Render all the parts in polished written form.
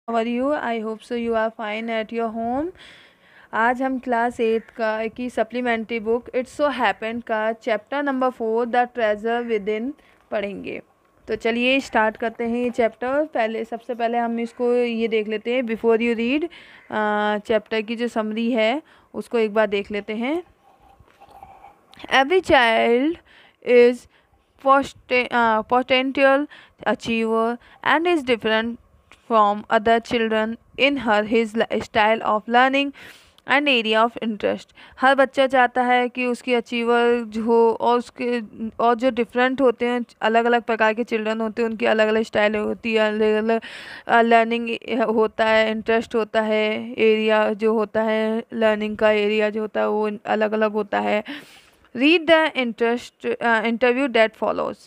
How are you? I hope so you are fine at your home. आज हम class 8 का की supplementary book it's so happened का chapter number 4 the treasure within पढ़ेंगे। तो चलिए स्टार्ट करते हैं ये चैप्टर। सबसे पहले हम इसको ये देख लेते हैं बिफोर यू रीड। चैप्टर की जो समरी है उसको एक बार देख लेते हैं। Every child is potential achiever and is different from other children in his style of learning and area of interest. हर बच्चा चाहता है कि उसकी अचीवर जो हो और उसके और जो डिफरेंट होते हैं, अलग अलग प्रकार के चिल्ड्रन होते हैं, उनकी अलग अलग स्टाइल होती है, अलग अलग लर्निंग होता है, इंटरेस्ट होता है, एरिया जो होता है लर्निंग का एरिया जो होता है वो अलग अलग होता है। Read the interview that follows.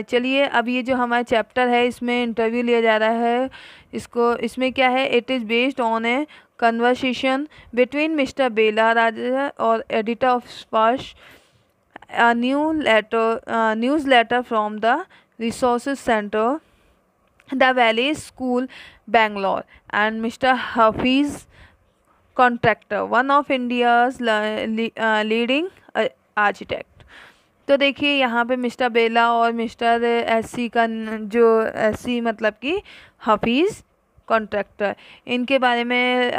चलिए अब ये जो हमारा चैप्टर है इसमें इंटरव्यू लिया जा रहा है। इसमें क्या है, it is based on a conversation between mister Bela Raja और editor of Sparsh, newsletter from the resources centre the valley school Bangalore and mister Hafeez Contractor one of India's leading architect. तो देखिए यहाँ पे मिस्टर बेला और मिस्टर एससी का जो एससी मतलब कि हफीज़ कॉन्ट्रैक्टर, इनके बारे में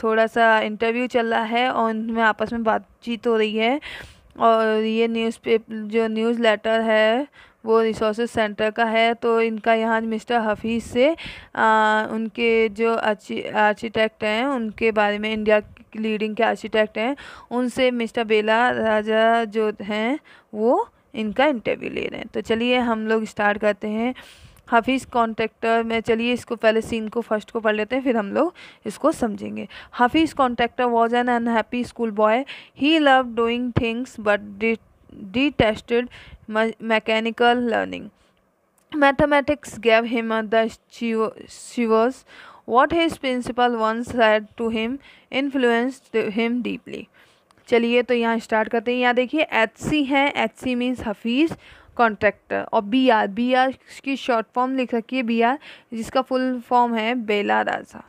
थोड़ा सा इंटरव्यू चल रहा है और उनमें आपस में बातचीत हो रही है। और ये जो न्यूज़ लेटर है वो रिसोर्सेज सेंटर का है। तो इनका यहाँ मिस्टर हफीज़ से उनके जो आर्किटेक्ट हैं उनके बारे में, इंडिया की लीडिंग के आर्किटेक्ट हैं, उनसे मिस्टर बेला राजा जो हैं वो इनका इंटरव्यू ले रहे हैं। तो चलिए हम लोग स्टार्ट करते हैं। हफीज़ कॉन्ट्रैक्टर में, चलिए इसको पहले सीन को फर्स्ट को पढ़ लेते हैं फिर हम लोग इसको समझेंगे। Hafeez contractor was an unhappy school boy. He love doing things but detested mechanical learning. Mathematics gave him the shivers. What his principal once said to him influenced him deeply. चलिए तो यहाँ स्टार्ट करते हैं। यहाँ देखिए HC है, HC means Hafeez contractor, और BR की शॉर्ट फॉर्म लिख रखी है BR, जिसका फुल फॉर्म है बेला राजा।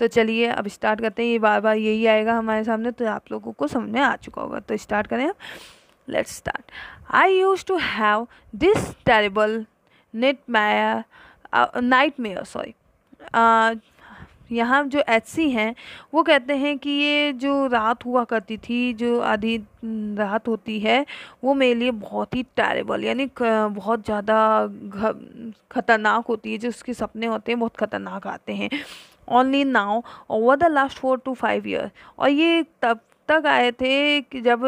तो चलिए अब स्टार्ट करते हैं। ये बार बार यही आएगा हमारे सामने, तो आप लोगों को समझ में आ चुका होगा। तो स्टार्ट करें अब। Let's start. I used to have this terrible nightmare. Sorry. यहाँ जो HC हैं वो कहते हैं कि ये जो रात हुआ करती थी, जो आधी रात होती है, वो मेरे लिए बहुत ही टेरेबल यानी बहुत ज़्यादा ख़तरनाक होती है। जो उसके सपने होते हैं बहुत ख़तरनाक आते हैं। Only now over the last 4 to 5 years, और ये तब तक आए थे कि जब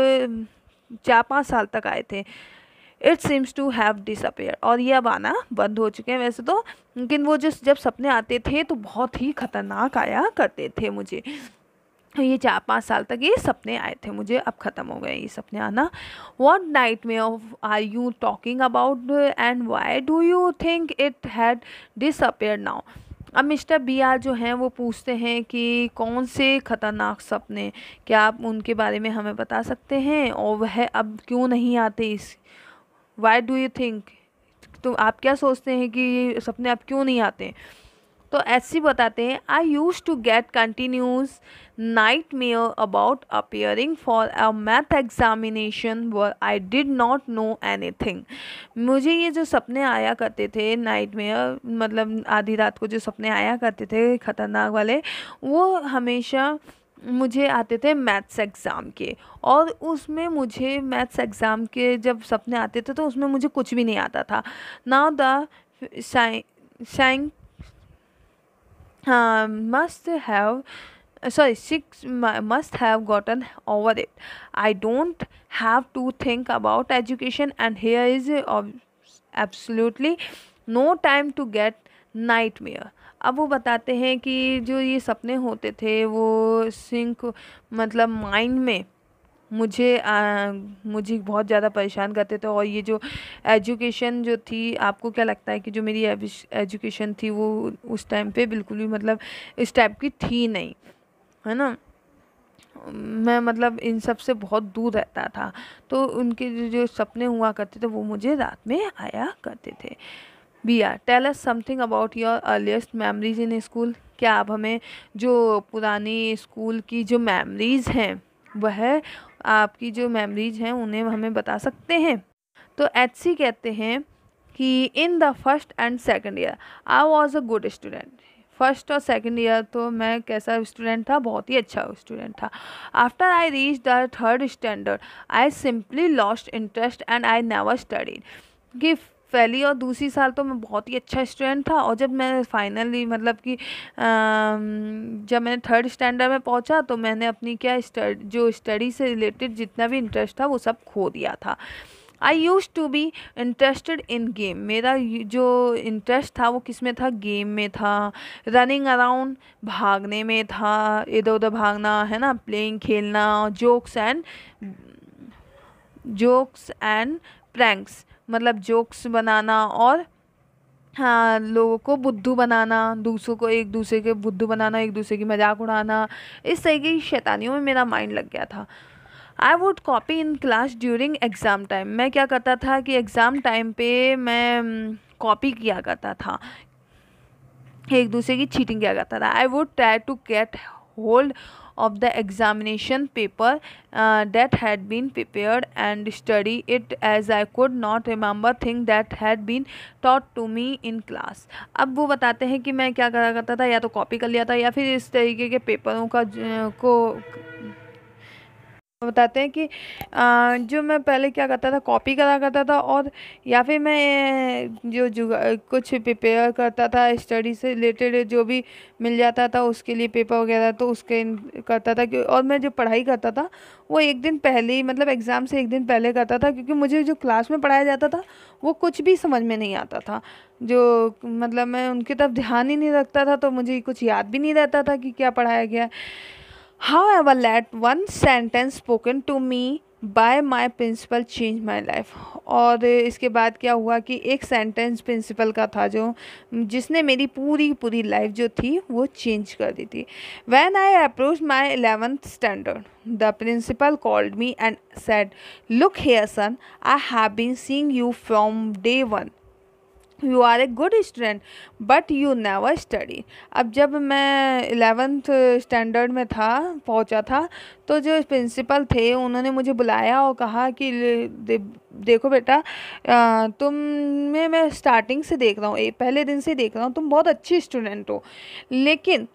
4-5 साल तक आए थे। It seems to have disappear, और ये अब आना बंद हो चुके हैं वैसे तो, लेकिन वो जब सपने आते थे तो बहुत ही खतरनाक आया करते थे मुझे। ये 4-5 साल तक ये सपने आए थे मुझे, अब ख़त्म हो गए ये सपने आना। What nightmare are you talking about and why do you think it had disappear now. अब मिस्टर BR जो हैं वो पूछते हैं कि कौन से ख़तरनाक सपने, क्या आप उनके बारे में हमें बता सकते हैं, और वह अब क्यों नहीं आते। इस वाई डू यू थिंक, तो आप क्या सोचते हैं कि ये सपने अब क्यों नहीं आते। तो ऐसी बताते हैं, I used to get continuous nightmare about appearing for a math examination where I did not know anything. मुझे ये जो सपने आया करते थे नाइट मेयर, मतलब आधी रात को जो सपने आया करते थे खतरनाक वाले, वो हमेशा मुझे आते थे मैथ्स एग्ज़ाम के। और उसमें मुझे मैथ्स एग्ज़ाम के जब सपने आते थे तो उसमें मुझे कुछ भी नहीं आता था। Now the science must have sorry six must have gotten over it. I don't have to think about education and here is absolutely no time to get nightmare. अब वो बताते हैं कि जो ये सपने होते थे वो सिंक मतलब माइंड में मुझे बहुत ज़्यादा परेशान करते थे। और ये जो एजुकेशन जो थी, आपको क्या लगता है कि जो मेरी एजुकेशन थी वो उस टाइम पे बिल्कुल भी मतलब इस टाइप की थी नहीं, है ना। मैं मतलब इन सब से बहुत दूर रहता था। तो उनके जो सपने हुआ करते थे वो मुझे रात में आया करते थे। बिया, tell us something about your earliest memories in school. क्या आप हमें जो पुरानी स्कूल की जो मेमोरीज हैं, वह आपकी जो मेमोरीज हैं उन्हें हमें बता सकते हैं? तो एचसी कहते हैं कि in the first and second year I was a good student. First और सेकंड ईयर तो मैं कैसा स्टूडेंट था? बहुत ही अच्छा स्टूडेंट था। After I reach the third standard I simply lost interest and I never studied. कि पहली और दूसरी साल तो मैं बहुत ही अच्छा स्टूडेंट था, और जब मैं फाइनली मतलब कि जब मैंने थर्ड स्टैंडर्ड में पहुंचा तो मैंने अपनी जो स्टडी से रिलेटेड जितना भी इंटरेस्ट था वो सब खो दिया था। I used to be interested in game. मेरा जो इंटरेस्ट था वो किस में था? गेम में था। रनिंग अराउंड, भागने में था, इधर उधर भागना है ना, प्लेइंग खेलना, जोक्स एंड प्रैंक्स, मतलब जोक्स बनाना और हाँ, लोगों को बुद्धू बनाना, दूसरों को एक दूसरे के बुद्धू बनाना, एक दूसरे की मजाक उड़ाना, इस तरीके की शैतानियों में मेरा माइंड लग गया था। I would copy in class during exam time. मैं क्या करता था कि एग्ज़ाम टाइम पे मैं कॉपी किया करता था, एक दूसरे की चीटिंग किया करता था। I would try to get hold of the examination paper that had been prepared and study it as I could not remember things that had been taught to me in class। अब वो बताते हैं कि मैं क्या करा करता था, या तो कॉपी कर लिया था या फिर इस तरीके के पेपरों का को बताते हैं कि जो मैं पहले क्या करता था, कॉपी करा करता था, और या फिर मैं जो कुछ प्रिपेयर करता था स्टडी से रिलेटेड, जो भी मिल जाता था उसके लिए पेपर वगैरह, तो उसके करता था कि, और मैं जो पढ़ाई करता था वो एक दिन पहले ही, मतलब एग्ज़ाम से एक दिन पहले करता था, क्योंकि मुझे जो क्लास में पढ़ाया जाता था वो कुछ भी समझ में नहीं आता था। जो मतलब मैं उनकी तरफ ध्यान ही नहीं रखता था, तो मुझे कुछ याद भी नहीं रहता था कि क्या पढ़ाया गया। However, let one sentence spoken to me by my principal changed my life। और इसके बाद क्या हुआ कि एक सेंटेंस प्रिंसिपल का था जो जिसने मेरी पूरी पूरी लाइफ जो थी वो चेंज कर दी थी। When I approached my 11th standard, the principal called me and said, "Look here, son, I have been seeing you from day one। You are a good student but you never study". अब जब मैं 11th standard में पहुंचा था, तो जो principal थे उन्होंने मुझे बुलाया और कहा कि देखो बेटा, तुम्हें मैं स्टार्टिंग से देख रहा हूँ, पहले दिन से देख रहा हूँ, तुम बहुत अच्छी स्टूडेंट हो, लेकिन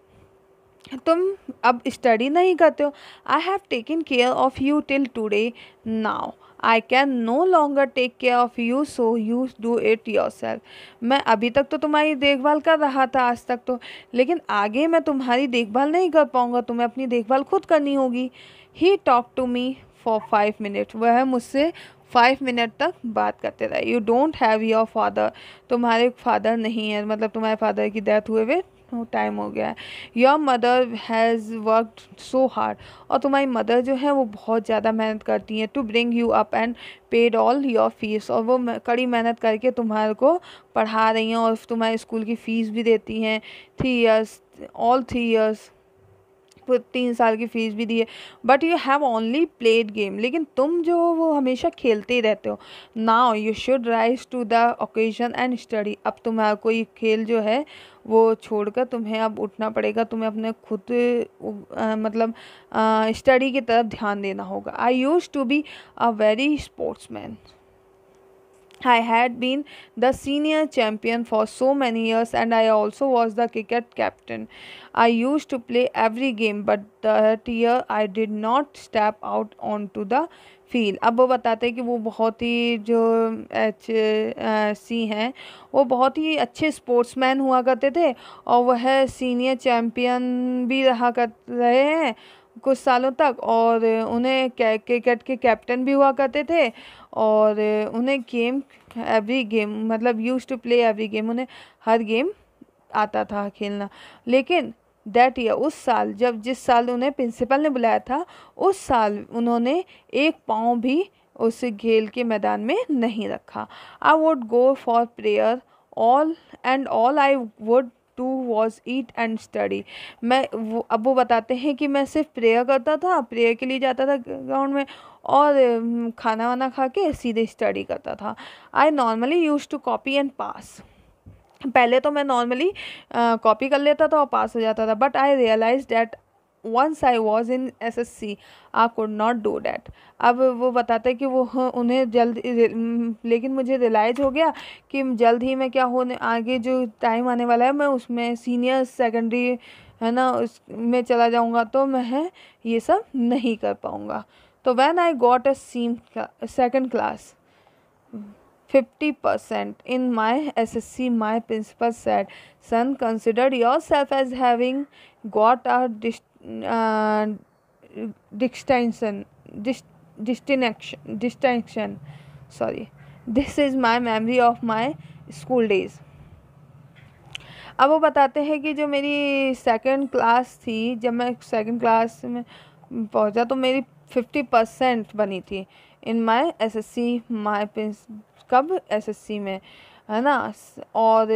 तुम अब स्टडी नहीं करते हो। I have taken care of you till today, now I can no longer take care of you, so you do it yourself. मैं अभी तक तो तुम्हारी देखभाल कर रहा था आज तक तो, लेकिन आगे मैं तुम्हारी देखभाल नहीं कर पाऊँगा, तुम्हें अपनी देखभाल खुद करनी होगी। He talk to me for 5 minute. वह मुझसे 5 मिनट तक बात करते रहे। You don't have your father. तुम्हारे फादर नहीं है, मतलब तुम्हारे फादर की डेथ हुए टाइम हो गया है। Your mother has worked so hard. और तुम्हारी मदर जो है वो बहुत ज़्यादा मेहनत करती हैं, to bring you up and paid all your fees. और वो कड़ी मेहनत करके तुम्हारे को पढ़ा रही हैं और तुम्हारे स्कूल की फ़ीस भी देती हैं। 3 ईयर्स, ऑल 3 ईयर्स, 3 साल की फ़ीस भी दी है। But you have only played game. लेकिन तुम जो वो हमेशा खेलते ही रहते हो। Now you should rise to the occasion and study. अब तुम्हारा कोई खेल जो है वो छोड़कर तुम्हें अब उठना पड़ेगा, तुम्हें अपने खुद मतलब स्टडी की तरफ ध्यान देना होगा। I used to be a very sportsman. I had been the senior champion for so many years and I also was the cricket captain. I used to play every game but that year I did not step out onto the field। अब वो बताते हैं कि वो बहुत ही जो सी हैं वो बहुत ही अच्छे स्पोर्ट्समैन हुआ करते थे, और वह सीनियर चैम्पियन भी रहे हैं कुछ सालों तक, और उन्हें क्रिकेट के कैप्टन भी हुआ करते थे, और उन्हें गेम एवरी गेम, मतलब use to play every game, उन्हें हर गेम आता था खेलना। लेकिन दैट ईयर, उस साल, जिस साल उन्हें प्रिंसिपल ने बुलाया था, उस साल उन्होंने एक पाँव भी उस खेल के मैदान में नहीं रखा। I would go for prayer all I would to was eat and study. अब वो बताते हैं कि मैं सिर्फ प्रेयर करता था, प्रेयर के लिए जाता था ग्राउंड में, और खाना वाना खा के सीधे स्टडी करता था। I normally used to copy and pass. पहले तो मैं नॉर्मली कॉपी कर लेता था और पास हो जाता था, but I realize that once I was in SSC I could not do that. अब वो बताते हैं कि वो उन्हें जल्द लेकिन मुझे रियलाइज हो गया कि जल्द ही मैं क्या होने, आगे जो टाइम आने वाला है मैं उसमें सीनियर सेकेंडरी है ना उसमें चला जाऊंगा, तो मैं ये सब नहीं कर पाऊंगा। तो when I got a second class 50% in my SSC, my principal said, "Son, consider yourself as having got a uh, distinction. Dis- distinction. Sorry. This is my memory of my school days." अब वो बताते हैं कि जो मेरी second class थी, जब मैं सेकंड क्लास में पहुंचा तो मेरी 50% बनी थी इन माय SSC माय कब SSC में, है ना। और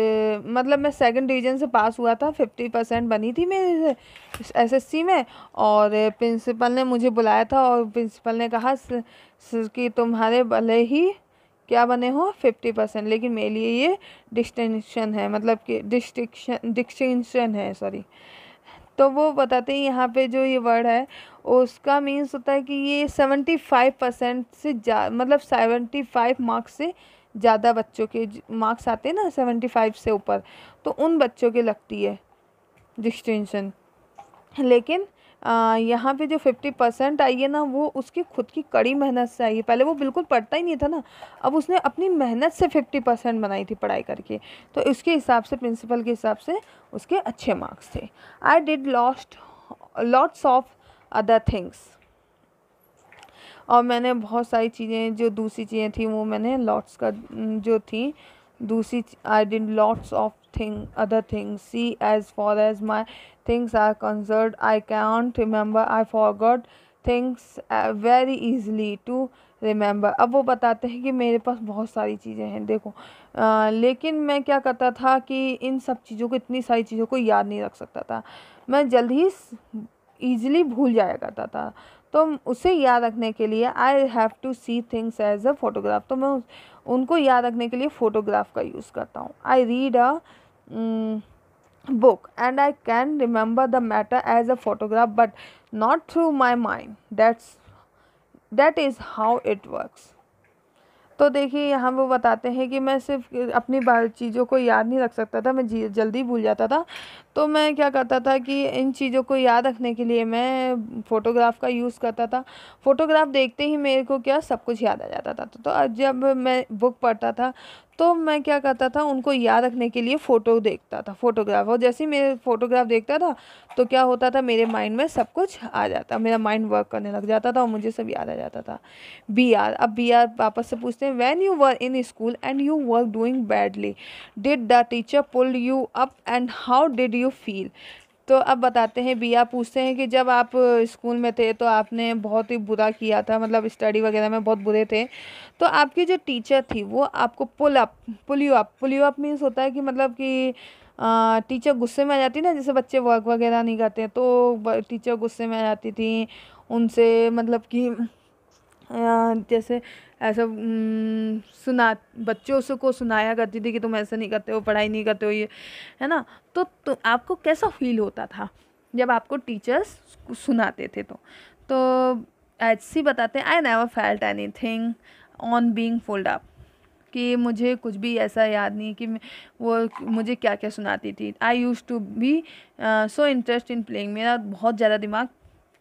मतलब मैं सेकंड डिवीज़न से पास हुआ था, 50% बनी थी मेरे SSC में। और प्रिंसिपल ने मुझे बुलाया था और प्रिंसिपल ने कहा कि तुम्हारे भले ही क्या बने हो 50%, लेकिन मेरे लिए ये डिस्टिंक्शन है, मतलब कि डिस्टिंक्शन है, सॉरी। तो वो बताते हैं यहाँ पे जो ये वर्ड है उसका मीन्स होता है कि ये 75% से मतलब 75 मार्क्स से ज़्यादा बच्चों के मार्क्स आते हैं ना 75 से ऊपर, तो उन बच्चों के लगती है डिस्टिंक्शन। लेकिन यहाँ पे जो 50% आई है ना वो उसकी खुद की कड़ी मेहनत से आई है। पहले वो बिल्कुल पढ़ता ही नहीं था ना, अब उसने अपनी मेहनत से 50% बनाई थी पढ़ाई करके, तो इसके हिसाब से प्रिंसिपल के हिसाब से उसके अच्छे मार्क्स थे। I did lost lots of other things, और मैंने बहुत सारी चीज़ें जो दूसरी चीज़ें थी वो मैंने लॉट्स का जो थी दूसरी, I did lots of other things. See, as far as my things are concerned, I can't remember. I forgot things very easily to remember. अब वो बताते हैं कि मेरे पास बहुत सारी चीज़ें हैं, देखो लेकिन मैं क्या करता था कि इन सब चीज़ों को, इतनी सारी चीज़ों को याद नहीं रख सकता था, मैं जल्द ही ईज़िली भूल जाया करता था। तो उसे याद रखने के लिए I have to see things as a photograph, तो मैं उनको याद रखने के लिए फ़ोटोग्राफ का यूज़ करता हूँ। I read a book and I can remember the matter as a photograph but not through my mind. That is how it works. तो देखिए यहाँ वो बताते हैं कि मैं सिर्फ अपनी चीज़ों को याद नहीं रख सकता था, मैं जल्दी भूल जाता था। तो मैं क्या करता था कि इन चीज़ों को याद रखने के लिए मैं फ़ोटोग्राफ का यूज़ करता था। फ़ोटोग्राफ देखते ही मेरे को क्या सब कुछ याद आ जाता था। तो जब मैं बुक पढ़ता था तो मैं क्या करता था, उनको याद रखने के लिए फ़ोटो देखता था, फ़ोटोग्राफ। और जैसे ही मेरे फ़ोटोग्राफ देखता था तो क्या होता था, मेरे माइंड में सब कुछ आ जाता, मेरा माइंड वर्क करने लग जाता था और मुझे सब याद आ जाता था। BR, अब BR वापस से पूछते हैं, when you were in school and you were doing badly, did the teacher pull you up and how did you feel. तो अब बताते हैं, BR पूछते हैं कि जब आप स्कूल में थे तो आपने बहुत ही बुरा किया था, मतलब स्टडी वगैरह में बहुत बुरे थे, तो आपकी जो टीचर थी वो आपको पुल यू अप मीन्स होता है कि मतलब कि टीचर गुस्से में आ जाती ना, जैसे बच्चे वर्क वगैरह नहीं करते तो टीचर गुस्से में आ जाती थी उनसे, मतलब कि जैसे ऐसा सुना बच्चों से को सुनाया करती थी कि तुम ऐसा नहीं करते हो, पढ़ाई नहीं करते हो, ये है ना। तो आपको कैसा फील होता था जब आपको टीचर्स सुनाते थे? तो ऐसी बताते हैं, I never felt anything on being fooled up, कि मुझे कुछ भी ऐसा याद नहीं कि वो मुझे क्या क्या सुनाती थी। I used to be so interest in playing, मेरा बहुत ज़्यादा दिमाग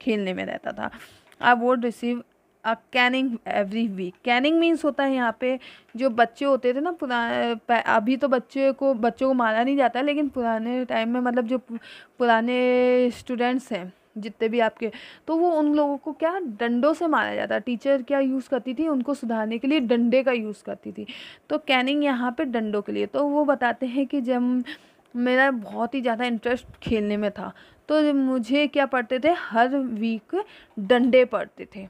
खेलने में रहता था। I would receive caning every week. Caning means होता है यहाँ पे जो बच्चे होते थे ना पुराने, अभी तो बच्चों को मारा नहीं जाता, लेकिन पुराने टाइम में मतलब जो पुराने स्टूडेंट्स हैं जितने भी आपके, तो वो उन लोगों को क्या डंडों से मारा जाता। टीचर क्या यूज़ करती थी, उनको सुधारने के लिए डंडे का यूज़ करती थी। तो कैनिंग यहाँ पे डंडों के लिए। तो वो बताते हैं कि जब मेरा बहुत ही ज़्यादा इंटरेस्ट खेलने में था तो मुझे क्या पढ़ते थे, हर वीक डंडे पढ़ते थे।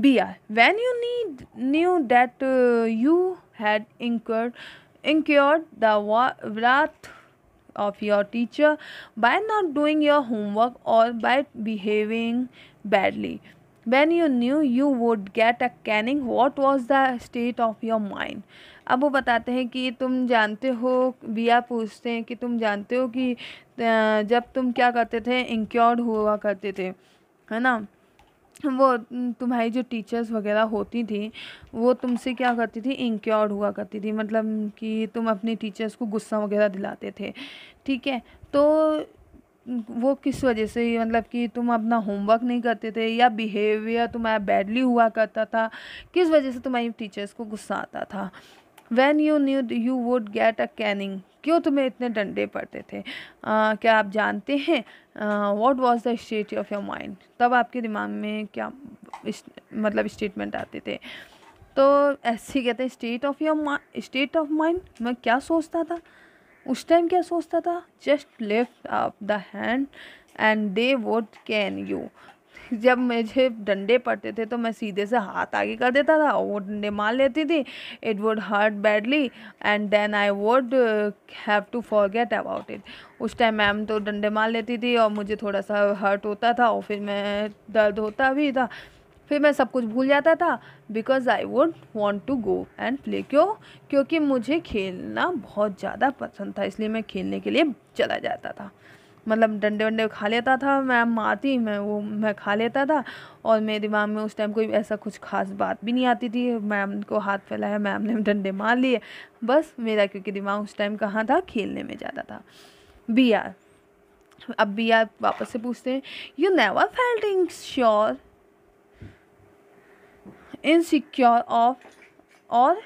BR, when you knew that you had incurred the wrath of your teacher by not doing your homework or by behaving badly, when you knew you would get a caning, what was the state of your mind? अब वो बताते हैं कि तुम जानते हो, बिया पूछते हैं कि तुम जानते हो कि जब तुम क्या करते थे, इंक्योर्ड हुआ करते थे, है ना, वो तुम्हारी जो टीचर्स वगैरह होती थी वो तुमसे क्या करती थी, इंक्योर्ड हुआ करती थी, मतलब कि तुम अपनी टीचर्स को गुस्सा वगैरह दिलाते थे, ठीक है। तो वो किस वजह से, मतलब कि तुम अपना होमवर्क नहीं करते थे या बिहेवियर तुम्हारा बैडली हुआ करता था, किस वजह से तुम्हारी टीचर्स को गुस्सा आता था। When you knew you would get a caning, क्यों तुम्हें इतने डंडे पड़ते थे, क्या आप जानते हैं, what was the state of your mind, तब आपके दिमाग में क्या मतलब स्टेटमेंट आते थे। तो ऐसे ही कहते हैं स्टेट ऑफ माइंड, मैं क्या सोचता था उस टाइम, क्या सोचता था, just lift up the hand and they would can you. जब मुझे डंडे पड़ते थे तो मैं सीधे से हाथ आगे कर देता था और वो डंडे मार लेती थी, it would hurt badly and then I would have to forget about it. उस टाइम मैम तो डंडे मार लेती थी और मुझे थोड़ा सा हर्ट होता था और फिर मैं दर्द होता भी था, फिर मैं सब कुछ भूल जाता था, because I would want to go and play. क्यों? क्योंकि मुझे खेलना बहुत ज़्यादा पसंद था, इसलिए मैं खेलने के लिए चला जाता था। मतलब डंडे वंडे खा लेता था, मैम मारती, मैं खा लेता था और मेरे दिमाग में उस टाइम कोई ऐसा कुछ खास बात भी नहीं आती थी, मैम को हाथ फैलाया, मैम ने डंडे मार लिए, बस मेरा क्योंकि दिमाग उस टाइम कहाँ था, खेलने में ज़्यादा था। बी आर, अब बी आर वापस से पूछते हैं, you never felt ensure, insecure of और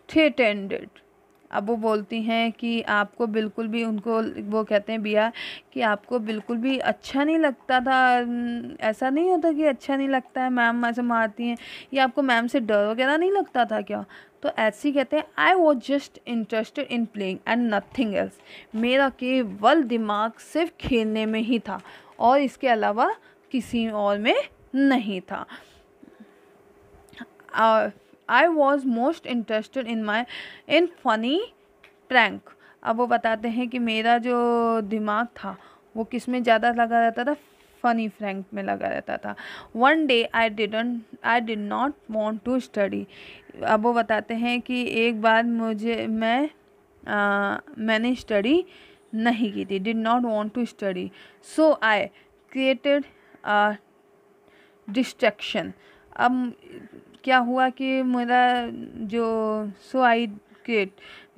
थ्रेटेंड। अब वो बोलती हैं कि आपको बिल्कुल भी, उनको वो कहते हैं बिया कि आपको बिल्कुल भी अच्छा नहीं लगता था, ऐसा नहीं होता कि अच्छा नहीं लगता है, मैम ऐसे मारती हैं, या आपको मैम से डर वगैरह नहीं लगता था क्या। तो ऐसे ही कहते हैं, I was just interested in playing and nothing else, मेरा केवल दिमाग सिर्फ खेलने में ही था और इसके अलावा किसी और में नहीं था। I was most interested in funny prank. अब वो बताते हैं कि मेरा जो दिमाग था वो किस में ज़्यादा लगा रहता था, फनी प्रैंक में लगा रहता था। One day I did not want to study. अब वो बताते हैं कि एक बार मैंने स्टडी नहीं की थी, did not want to study, so I created distraction. अब क्या हुआ कि मेरा जो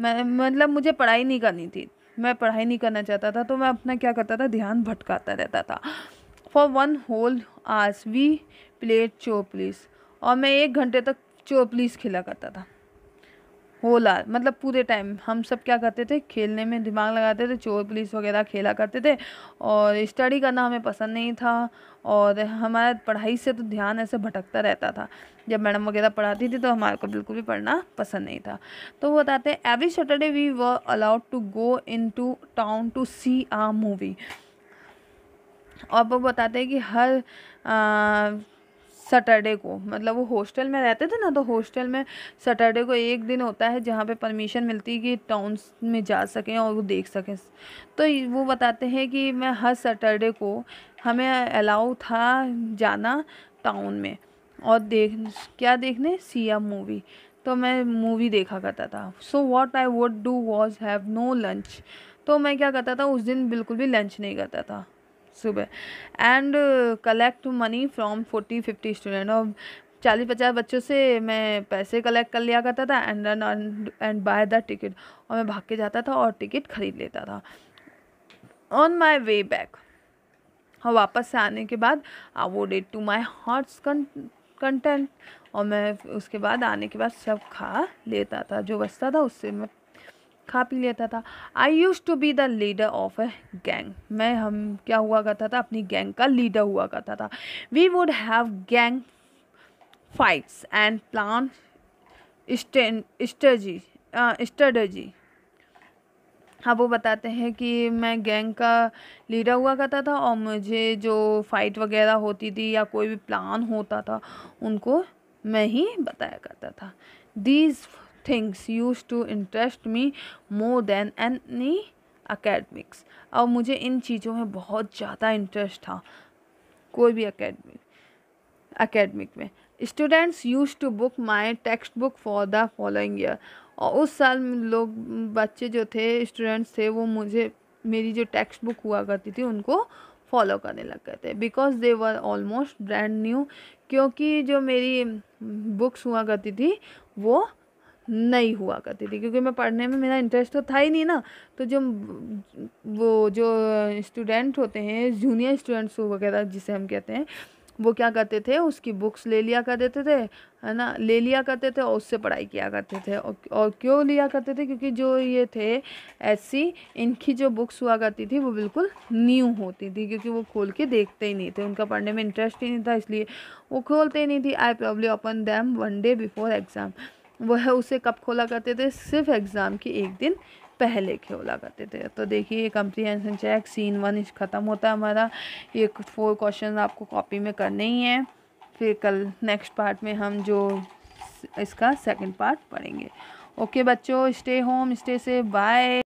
मैं मतलब मुझे पढ़ाई नहीं करनी थी, मैं पढ़ाई नहीं करना चाहता था, तो मैं अपना क्या करता था, ध्यान भटकाता रहता था। For one whole hours we played चोपलिस, और मैं 1 घंटे तक चोपलिस खेला करता था। होला मतलब पूरे टाइम हम सब क्या करते थे, खेलने में दिमाग लगाते थे, चोर पुलिस वगैरह खेला करते थे और स्टडी करना हमें पसंद नहीं था और हमारा पढ़ाई से तो ध्यान ऐसे भटकता रहता था। जब मैडम वगैरह पढ़ाती थी तो हमारे को बिल्कुल भी पढ़ना पसंद नहीं था। तो वो बताते हैं, every Saturday we were allowed to go in to town to see a movie. और वो बताते हैं कि हर सैटरडे को, मतलब वो हॉस्टल में रहते थे ना, तो हॉस्टल में सैटरडे को एक दिन होता है जहाँ पे परमिशन मिलती है कि टाउन्स में जा सकें और वो देख सकें। तो वो बताते हैं कि मैं हर सैटरडे को हमें अलाउ था जाना टाउन में और क्या देखने, सिया मूवी। तो मैं मूवी देखा करता था। So what I would do was have no lunch. तो मैं क्या करता था, उस दिन बिल्कुल भी लंच नहीं करता था सुबह, and collect money from 40-50 student. और 40-50 बच्चों से मैं पैसे कलेक्ट कर लिया करता था एंड बाय द टिकट, और मैं भाग के जाता था और टिकट खरीद लेता था। ऑन माई वे बैक, और वापस से आने के बाद I would eat to my heart's content, और मैं उसके बाद आने के बाद सब खा लेता था, जो बचता था उससे मैं खा पी लेता था। I used to be the leader of a gang. हम क्या हुआ करता था, अपनी गैंग का लीडर हुआ करता था। We would have gang fights and plan strategy. हाँ, वो बताते हैं कि मैं गैंग का लीडर हुआ करता था और मुझे जो फाइट वगैरह होती थी या कोई भी प्लान होता था उनको मैं ही बताया करता था। These things use to interest me more than any academics. और मुझे इन चीज़ों में बहुत ज़्यादा इंटरेस्ट था, कोई भी एकेडमिक में। Students use to book my text book for the following year. और उस साल लोग बच्चे जो थे, स्टूडेंट्स थे, वो मुझे मेरी जो टेक्स्ट बुक हुआ करती थी उनको फॉलो करने लग गए थे, because they were almost brand new. क्योंकि जो मेरी बुक्स हुआ करती थी वो नहीं हुआ करती थी, क्योंकि मैं पढ़ने में मेरा इंटरेस्ट तो था ही नहीं ना। तो जो वो जो स्टूडेंट होते हैं, जूनियर स्टूडेंट्स वगैरह जिसे हम कहते हैं, वो क्या करते थे, उसकी बुक्स ले लिया कर देते थे, है ना, ले लिया करते थे और उससे पढ़ाई किया करते थे। और क्यों लिया करते थे, क्योंकि जो ये थे ऐसी, इनकी जो बुक्स हुआ करती थी वो बिल्कुल न्यू होती थी, क्योंकि वो खोल के देखते ही नहीं थे, उनका पढ़ने में इंटरेस्ट ही नहीं था, इसलिए वो खोलते ही नहीं थी। I probably open them one day before exam. वह उसे कब खोला करते थे, सिर्फ एग्ज़ाम के एक दिन पहले खोला करते थे। तो देखिए कम्प्रीहेंशन चेक सीन 1 ख़त्म होता है हमारा। ये 4 क्वेश्चन आपको कॉपी में करने ही हैं। फिर कल नेक्स्ट पार्ट में हम जो इसका सेकंड पार्ट पढ़ेंगे। ओके बच्चों, stay home, stay safe, bye.